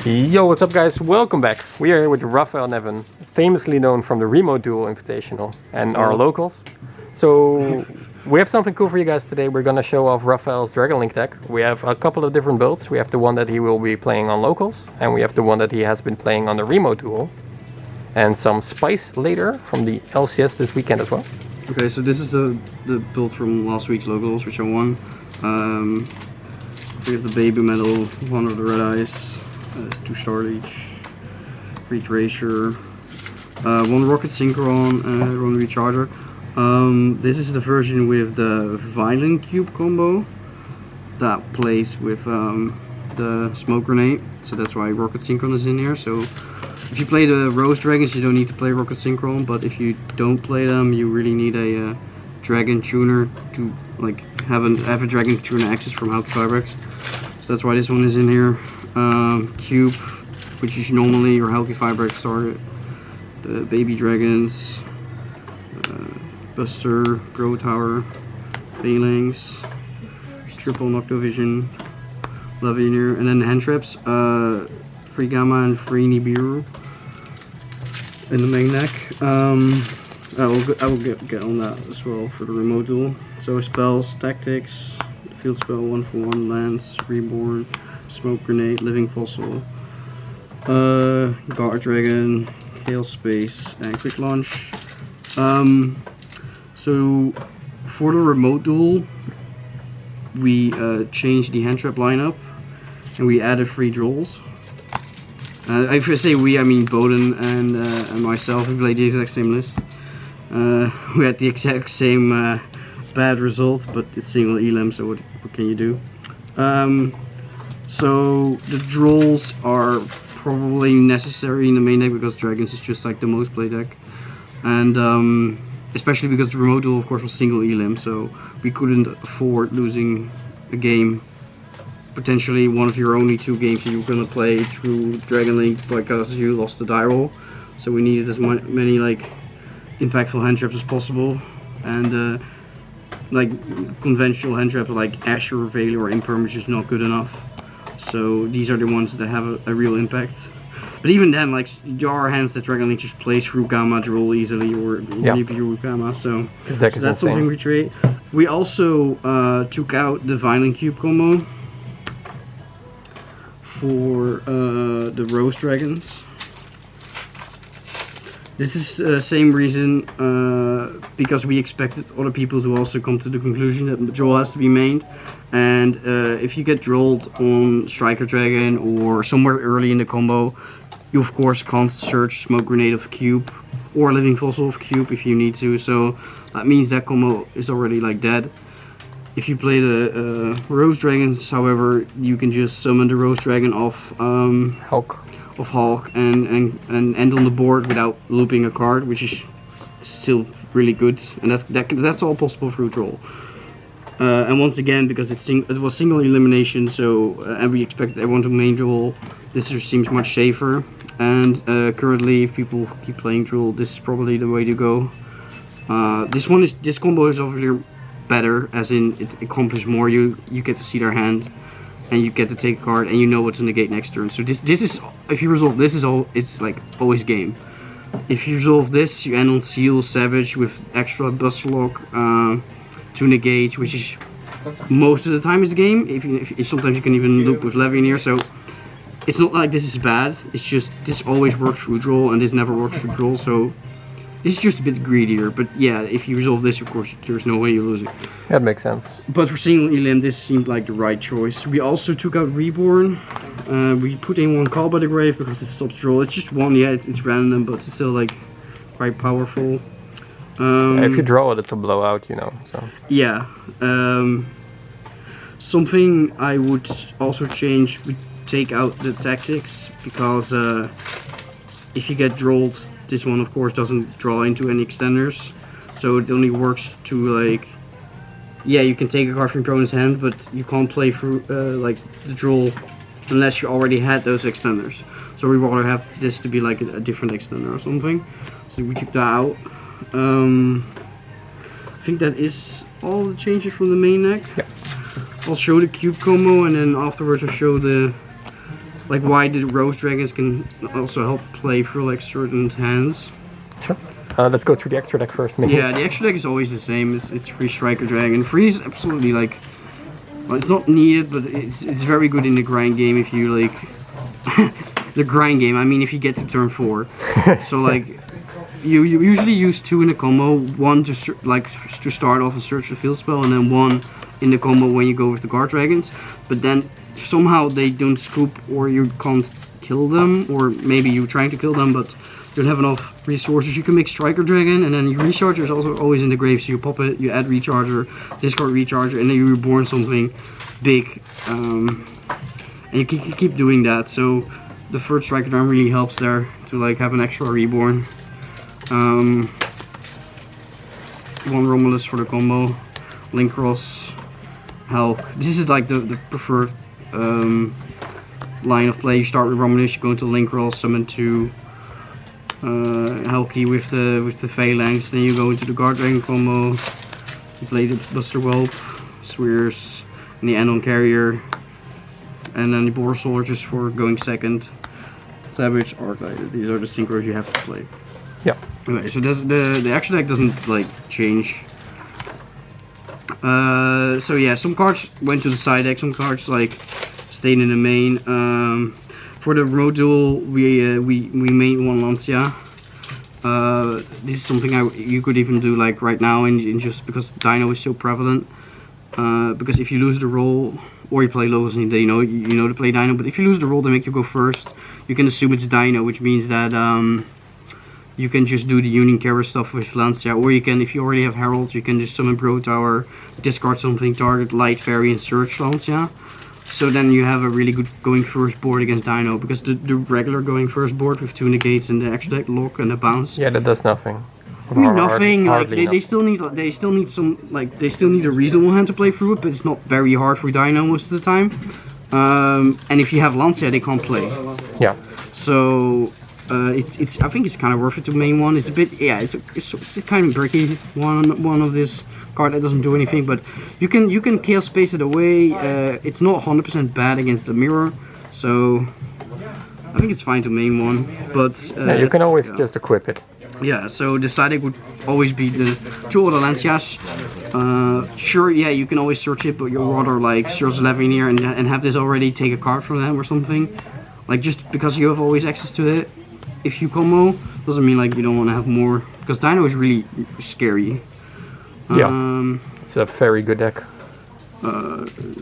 Yo, what's up guys? Welcome back. We are here with Raphael Neven, famously known from the remote Duel Invitational and our locals. So we have something cool for you guys today. We're gonna show off Raphael's Dragon Link deck. We have a couple of different builds. We have the one that he will be playing on locals, and we have the one that he has been playing on the remote Duel. And some spice later from the LCS this weekend as well. Okay, so this is the build from last week's locals, which I won. We have the baby medal, one of the red eyes, 2 star each, 3 Tracer, 1 rocket synchron, and 1 recharger. This is the version with the violent cube combo that plays with the smoke grenade, so that's why rocket synchron is in here. So if you play the Rose Dragons, you don't need to play rocket synchron, but if you don't play them, you really need a dragon tuner to like have a dragon tuner access from Healthy Fabrics. So that's why this one is in here. Cube, which is normally your Healthy Fabrics target. The baby dragons, Buster, Grow Tower, Phalanx, triple Noctovision, Levianeer, and then the hand traps, 3 Gamma and 3 Nibiru in the main deck. I will get on that as well for the remote duel. So spells, tactics, field spell, 1/1, Lance, Reborn, Smoke Grenade, Living Fossil, Guard Dragon, Hail Space, and Quick Launch. So for the remote duel, we changed the hand trap lineup and we added 3 Drolls. If I say we, I mean Bowden and myself. We played the exact same list. We had the exact same bad result, but it's single elim, so what can you do? So the Drolls are probably necessary in the main deck because Dragons is just like the most played deck, and especially because the remote duel, of course, was single elim, so we couldn't afford losing a game. Potentially one of your only 2 games you were gonna play through Dragon Link because you lost the die roll. So we needed as many like impactful hand traps as possible, and like conventional hand traps like Asher, Veil, or Imperm is just not good enough. So these are the ones that have a real impact. But even then, like, there are hands that Dragon Link just plays through Gamma Droll easily, or Nibiru Gamma. So that's something we trade. We also took out the Violent Cube combo for the Rose Dragons. This is the same reason, because we expected other people to also come to the conclusion that Droll has to be mained. And if you get drolled on Striker Dragon or somewhere early in the combo, you of course can't search Smoke Grenade of Cube or Living Fossil of Cube if you need to. So that means that combo is already like dead. If you play the Rose Dragons, however, you can just summon the Rose Dragon off Hulk and end on the board without looping a card, which is still really good, and that's all possible through Droll. And once again, because it was single elimination, so and we expect everyone to main Droll, this just seems much safer. And currently, if people keep playing Droll, this is probably the way to go. This combo is obviously better, as in it accomplishes more. You get to see their hand, and you get to take a card, and you know what to negate next turn. So this is, if you resolve this, it's like always game. If you resolve this, you end on Seal Savage with extra Buster Lock to negate, which is most of the time is game. If sometimes you can even loop with Levianeer. So it's not like this is bad. It's just this always works through Droll, and this never works through Droll. So this is just a bit greedier, but yeah, if you resolve this, of course, there's no way you lose it. That makes sense. But for single elim, this seemed like the right choice. We also took out Reborn. We put in 1 Call by the Grave because it stops Droll. It's just 1, yeah, it's random, but it's still like quite powerful. If you draw it, it's a blowout, you know. So yeah. Something I would also change, we take out the tactics, because if you get drolled, this one of course doesn't draw into any extenders, so it only works to like, yeah, you can take a card from your opponent's hand, but you can't play through like the Droll unless you already had those extenders. So we rather have this to be like a different extender or something. So we took that out. I think that is all the changes from the main deck. Yeah. I'll show the cube combo, and then afterwards I'll show the like why the Rose Dragons can also help play for like certain hands. Sure. Let's go through the extra deck first, maybe. Yeah, the extra deck is always the same. It's free Striker Dragon. Free is absolutely like, well, it's not needed, but it's very good in the grind game if you like. The grind game. I mean, if you get to turn 4. So like, you usually use 2 in the combo. 1 to to start off and search the field spell, and then 1 in the combo when you go with the guard dragons. But then somehow they don't scoop, or you can't kill them, or maybe you're trying to kill them, but you don't have enough resources. You can make Striker Dragon, and then your Recharger is also always in the grave, so you pop it, you add Recharger, discard Recharger, and then you reborn something big. And you keep doing that, so the third Striker Dragon really helps there to like have an extra reborn. 1 Romulus for the combo, Link Cross, Hulk. This is like the preferred line of play. You start with Romulus, you go into Link Cross, summon 2 Hulky with the Phalanx, then you go into the Guard Dragon combo, you play the Buster Whelp, Swears, and the Anon Carrier, and then the Border Soldiers for going second. Savage, Arclight. These are the synchros you have to play. Yeah. Okay, so the extra deck doesn't like change. So yeah, some cards went to the side deck, some cards like stayed in the main. For the remote duel, we made 1 Lancia. This is something you could even do like right now, and just because Dino is so prevalent. Because if you lose the roll, or you play Logos and you know to play Dino, but if you lose the roll, they make you go first. You can assume it's Dino, which means that you can just do the Union Carrier stuff with Lancia, or you can, if you already have Herald, you can just summon Pro Tower, discard something, target Light Fairy, and search Lancia. So then you have a really good going first board against Dino, because the regular going first board with 2 negates and the extra deck lock and the bounce. Yeah, that does nothing. I mean, nothing. Like Hardly they still need a reasonable hand to play through it, but it's not very hard for Dino most of the time. And if you have Lancia, they can't play. Yeah. So it's I think it's kind of worth it to main 1. It's a bit, yeah, it's a kind of bricky one of this card that doesn't do anything, but you can Chaos Space it away. It's not 100% bad against the mirror, so I think it's fine to main 1. But yeah, you can always just equip it. Yeah, so the side deck would always be the 2 other Lancias. Sure, yeah, you can always search it, but you'd rather like search Lavinier and have this already take a card from them or something. Like, just because you have always access to it. If you combo, doesn't mean like you don't want to have more, because Dino is really scary. Yeah, it's a very good deck.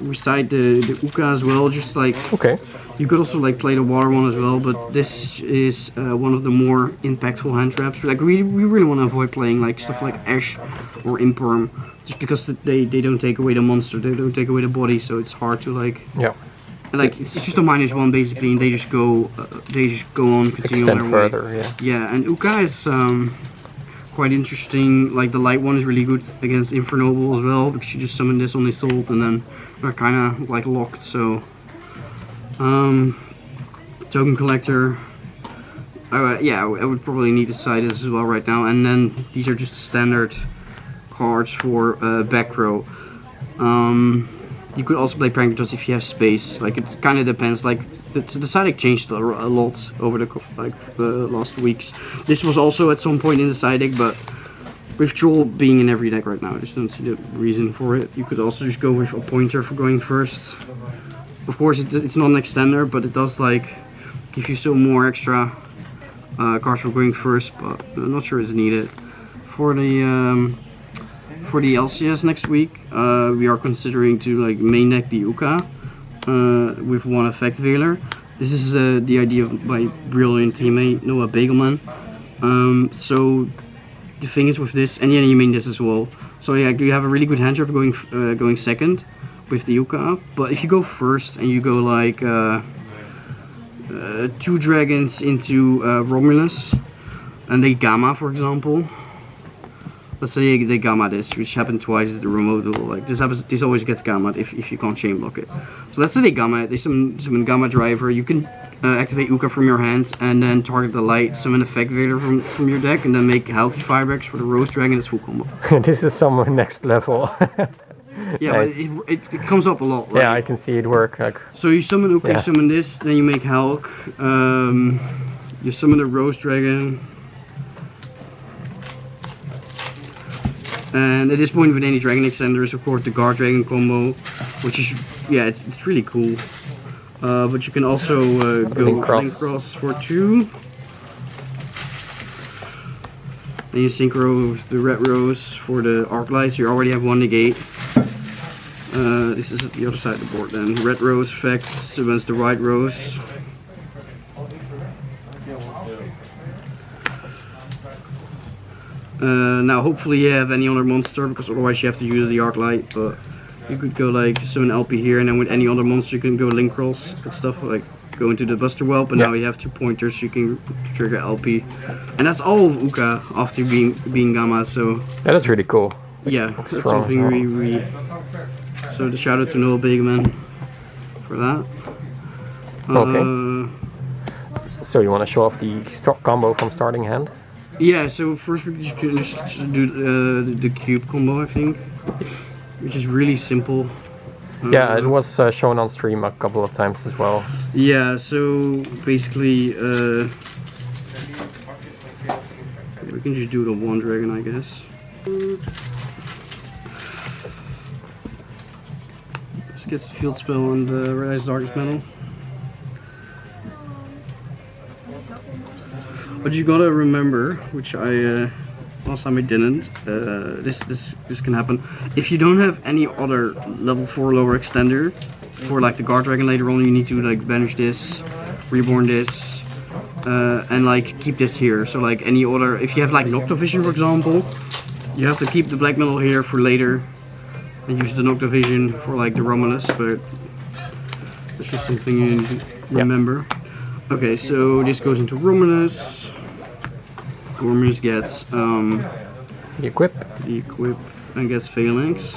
Recite the Uka as well, just like, okay. You could also like play the water one as well, but this is one of the more impactful hand traps. Like we really want to avoid playing like stuff like Ash or Imperm, just because they don't take away the monster, they don't take away the body, so it's hard to like. Yeah. Like it's just a -1 basically, and they just go on continue extend their further, way. yeah. Yeah, and Uka is quite interesting. Like the light one is really good against Infernoble as well, because you just summon this on the Salt and then they're kind of like locked. So Token Collector. Yeah, I would probably need to side this as well right now. And then these are just the standard cards for back row. You could also play Pranktos if you have space. Like it kind of depends. Like the side deck changed a lot over the last weeks. This was also at some point in the side deck, but with Troll being in every deck right now, I just don't see the reason for it. You could also just go with a pointer for going first. Of course, it's not an extender, but it does like give you some more extra cards for going first. But I'm not sure it's needed for the LCS next week. We are considering to like main deck the Uka with 1 effect veiler. This is the idea of my brilliant teammate Noah Bagelman. So the thing is with this, and yeah, you main this as well. So yeah, you have a really good hand trap going second with the Uka. But if you go first and you go like 2 dragons into Romulus and they gamma, for example. Let's say they gamma this, which happened twice at the remote duel. Like this always gets gamma if you can't chain block it. So let's say they gamma it, they summon gamma driver. You can activate Uka from your hands and then target the light, summon effect veiler from your deck, and then make Halki Firebricks for the Rose Dragon. It's full combo. This is some next level. Yeah, Nice. but it comes up a lot. Like, Yeah, I can see it work. Like, so you summon Uka, Yeah. you summon this, then you make Hulk. You summon the Rose Dragon. And at this point with any Dragon Extender is of course the Guard Dragon combo, which is, yeah, it's really cool. But you can also go Link Link Cross. Cross for 2. Then you synchro with the Red Rose for the Arc Lights. You already have 1 negate. This is at the other side of the board then. Red Rose effect summons the White Rose. Now hopefully you have any other monster, because otherwise you have to use the Arc Light, but you could go like summon LP here, and then with any other monster you can go Link Cross and stuff, like go into the Buster Whelp, and now you have 2 pointers, you can trigger LP. And that's all of Uka after being Gamma, so that is really cool. yeah, that's strong. something we so the shout out to Noel Begeman for that. Okay. So you want to show off the combo from starting hand? Yeah, so first we can just do the cube combo, I think, which is really simple. Yeah, it was shown on stream a couple of times as well. Yeah, so basically we can just do the 1 dragon, I guess. Just gets the field spell on the Red Eyes Darkest Metal. But you gotta remember, which I last time I didn't, this can happen. If you don't have any other level 4 lower extender for like the Guard Dragon later on, you need to like banish this, reborn this, and like keep this here. So like any other, if you have like Noctovision for example, you have to keep the black metal here for later and use the Noctovision for like the Romulus, but that's just something you need to remember. Okay, so this goes into Romulus. Romulus gets The equip. the equip and gets Phalanx.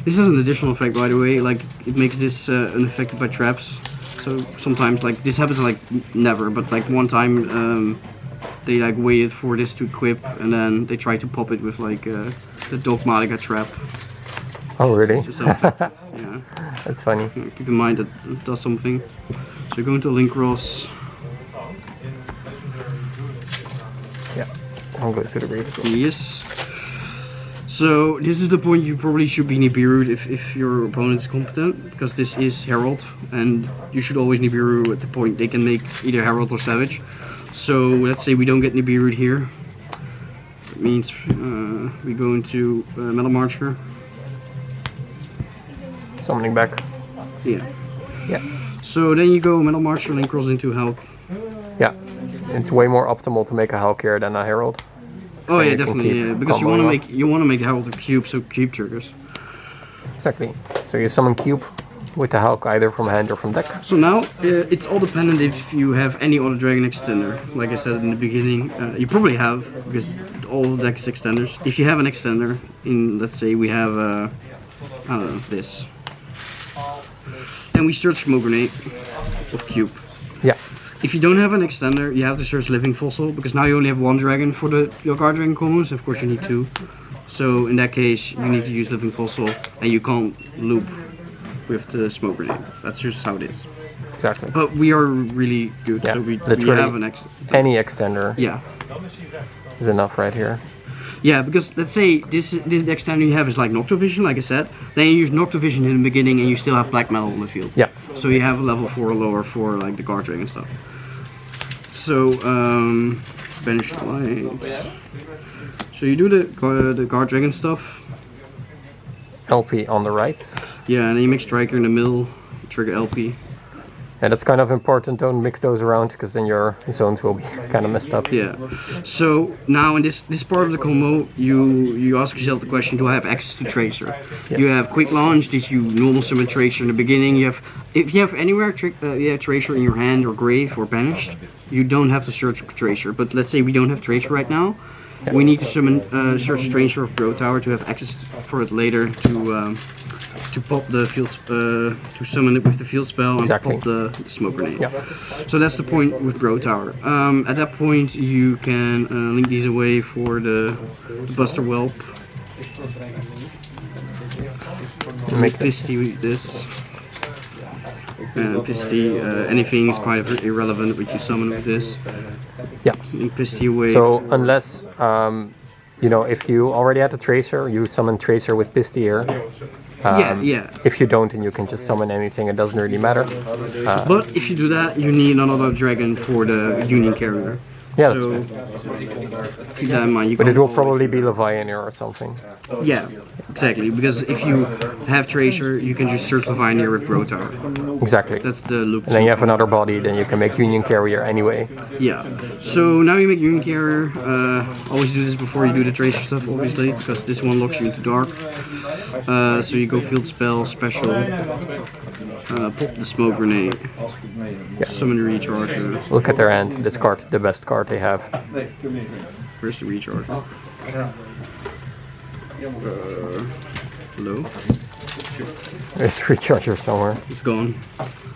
This has an additional effect, by the way, like it makes this unaffected by traps. So sometimes, like this happens like never, but like one time they like waited for this to equip and then they tried to pop it with like the Dogmatica trap. Oh really? Just so effective, yeah. That's funny. Keep in mind that it does something. So you're going to Link Cross. Yeah. One goes to the reef. Yes. So this is the point you probably should be Nibiru if your opponent is competent, because this is Herald, and you should always Nibiru at the point they can make either Herald or Savage. So let's say we don't get Nibiru here. That means we go into Metal Marcher. Summoning back. Yeah. Yeah. So then you go Metal Marcher, Link Cross into Hulk. Yeah. It's way more optimal to make a Hulk here than a Herald. Oh So yeah, you can definitely. keep Yeah, because you comboing want to off. make the Herald a cube, so cube triggers. Exactly. So you summon Cube with the Hulk either from hand or from deck. So now it's all dependent if you have any other Dragon Extender. Like I said in the beginning, you probably have, because all the deck is extenders. If you have an extender, in let's say we have I don't know, this, and we search Smoke Grenade of Cube. Yeah. If you don't have an extender, you have to search Living Fossil, because now you only have 1 dragon for your Guard Dragon combos. Of course you need 2. So in that case you need to use Living Fossil, and you can't loop with the Smoke Grenade. That's just how it is. Exactly. But we are really good, Yeah, so we literally have an Any extender yeah. is enough right here. Yeah, because let's say this extender you have is like Noctovision, like I said. Then you use Noctovision in the beginning and you still have black metal on the field. Yeah. So you have a level 4 or lower for like the Guard Dragon stuff. So banish the lights. So you do the Guard Dragon stuff. LP on the right. Yeah, and then you make Striker in the middle, trigger LP. And that's kind of important, don't mix those around, because then your zones will be kind of messed up. Yeah. So now in this part of the combo, you ask yourself the question: do I have access to Tracer? Yes. You have Quick Launch. Did you normal summon Tracer in the beginning? You have, if you have anywhere you have Tracer in your hand or grave or banished, you don't have to search for Tracer. But let's say we don't have Tracer right now. We need to summon search Tracer of Growth Tower to have access for it later to to pop the field, to summon it with the field spell and Exactly. pop the smoke grenade. Yeah. So that's the point with Bro Tower. At that point, you can link these away for the Buster Whelp. Make Pisty with this. Pisty, anything is quite irrelevant, but you summon with this. Yeah. Link Pisty away. So unless you know, if you already had a Tracer, you summon Tracer with Pisty here. Yeah. If you don't, and you can just summon anything, it doesn't really matter. But if you do that, you need another dragon for the Union Carrier. Yeah, so keep that in mind. You but it can't will probably be Leviathan here or something. Yeah, exactly. Because if you have Tracer, you can just search Leviathan with Bro Tower. Exactly. That's the loop. And then you have another body, then you can make Union Carrier anyway. Yeah. So now you make Union Carrier. Always do this before you do the Tracer stuff, obviously, because this one locks you into dark. So you go field spell, special, pop the smoke grenade, summon the recharger. Look at their hand, discard the best card they have. Where's the recharger? Hello? There's a recharger somewhere. It's gone.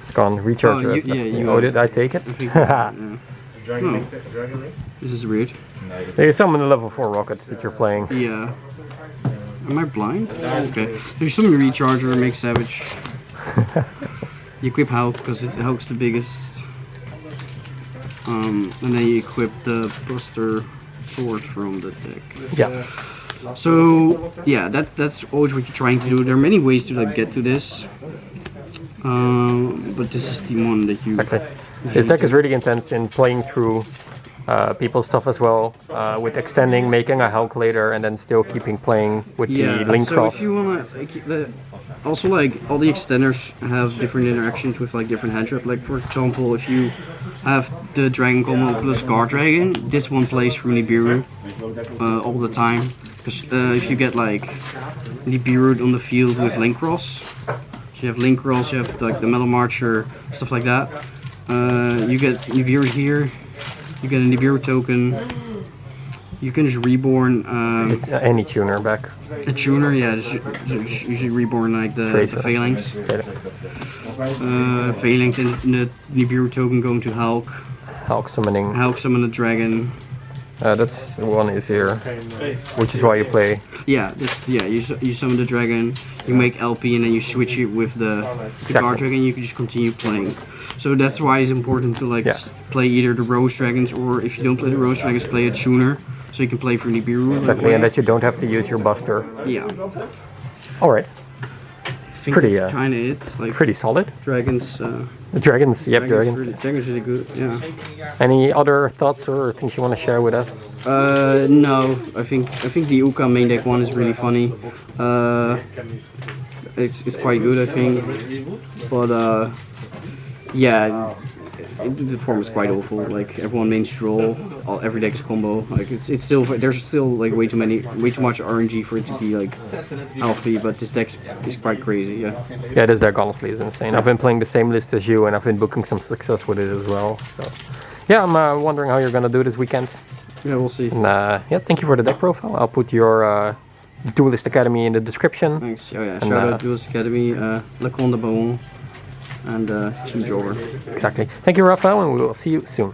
It's gone. Recharger. Oh, Did I take it? I think, yeah. No. This is weird. There's summon the level 4 rockets that you're playing. Yeah. Am I blind? Okay. So you summon the recharger, make Savage. You equip Hulk because Hulk's the biggest. And then you equip the Buster Sword from the deck. Yeah. So yeah, that's always what you're trying to do. There are many ways to like get to this, but this is the one that you. Exactly. This deck is really intense in playing through people's stuff as well, with extending, making a Hulk later, and then still keeping playing with the Link so Cross. if you wanna, also like all the extenders have different interactions with like different hand trap. Like for example, if you have the Dragon combo plus Guard Dragon, this one plays through Nibiru all the time. Because if you get like Nibiru on the field with Link Cross, so you have Link Cross, you have like the Metal Marcher, stuff like that. You get Nibiru here, you get a Nibiru token. You can just reborn Any tuner back. a tuner, yeah, just usually reborn like the Phalanx. Phalanx and the Nibiru token going to Hulk. Hulk summoning. Hulk summon a dragon. That's one is here, which is why you play. Yeah, you summon the dragon, you make LP, and then you switch it with the Guard Dragon. You can just continue playing. So that's why it's important to like play either the Rose Dragons, or if you don't play the Rose Dragons, play a tuner, so you can play for Nibiru. Exactly, and that you don't have to use your Buster. Yeah. All right. I think Pretty, that's kind of it. Like pretty solid. dragons. The dragons, yep, dragons. Dragons really good. Yeah. Any other thoughts or things you want to share with us? No. I think the Uka main deck one is really funny. It's quite good, I think. But yeah, the form is quite awful. Like everyone mains Stroll, every deck is combo. Like it's still, there's still like way too much RNG for it to be like healthy. But this deck is quite crazy. Yeah. Yeah, this deck honestly is insane. I've been playing the same list as you, and I've been booking some success with it as well. So yeah, I'm wondering how you're gonna do this weekend. Yeah, we'll see. And yeah, thank you for the deck profile. I'll put your Duelist Academy in the description. Thanks. Oh yeah, shout out Duelist Academy, Laconde Baron, and Team Jover. Exactly. Thank you, Raphael, and we will see you soon.